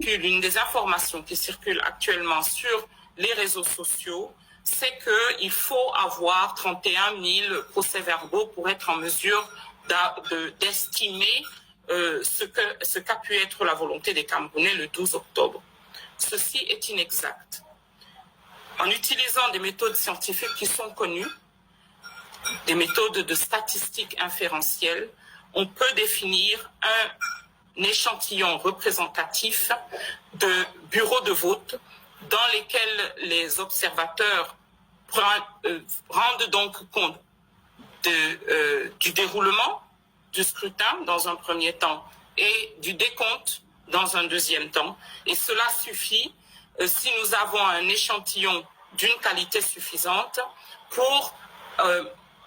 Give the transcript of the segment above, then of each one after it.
L'une des informations qui circulent actuellement sur les réseaux sociaux, c'est qu'il faut avoir 31 000 procès-verbaux pour être en mesure d'estimer ce qu'a pu être la volonté des Camerounais le 12 octobre. Ceci est inexact. En utilisant des méthodes scientifiques qui sont connues, des méthodes de statistique inférentielle, on peut définir un échantillon représentatif de bureaux de vote dans lesquels les observateurs rendent donc compte du déroulement du scrutin dans un premier temps et du décompte dans un deuxième temps. Et cela suffit si nous avons un échantillon d'une qualité suffisante pour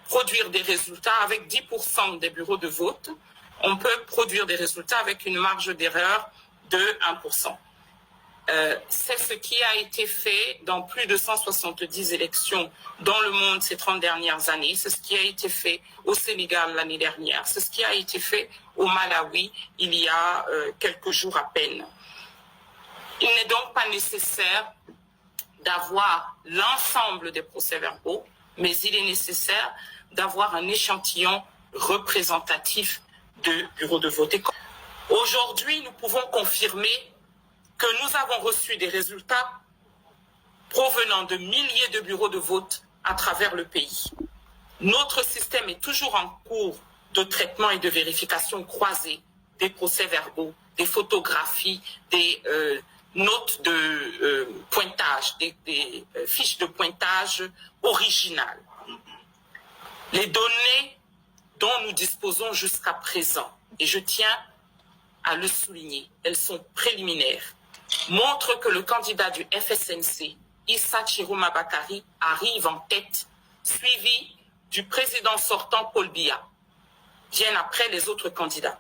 produire des résultats avec 10% des bureaux de vote. On peut produire des résultats avec une marge d'erreur de 1%. C'est ce qui a été fait dans plus de 170 élections dans le monde ces 30 dernières années. C'est ce qui a été fait au Sénégal l'année dernière. C'est ce qui a été fait au Malawi il y a quelques jours à peine. Il n'est donc pas nécessaire d'avoir l'ensemble des procès-verbaux, mais il est nécessaire d'avoir un échantillon représentatif de bureaux de vote. Aujourd'hui, nous pouvons confirmer que nous avons reçu des résultats provenant de milliers de bureaux de vote à travers le pays. Notre système est toujours en cours de traitement et de vérification croisée des procès-verbaux, des photographies, des notes de pointage, des fiches de pointage originales. Les données dont nous disposons jusqu'à présent, et je tiens à le souligner, elles sont préliminaires, montrent que le candidat du FSNC, Issa Chiroma Bakari, arrive en tête, suivi du président sortant Paul Biya, bien après les autres candidats.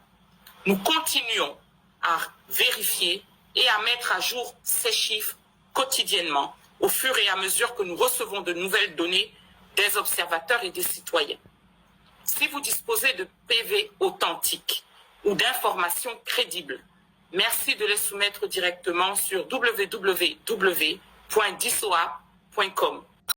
Nous continuons à vérifier et à mettre à jour ces chiffres quotidiennement, au fur et à mesure que nous recevons de nouvelles données des observateurs et des citoyens. Si vous disposez de PV authentiques ou d'informations crédibles, merci de les soumettre directement sur www.disoa.com.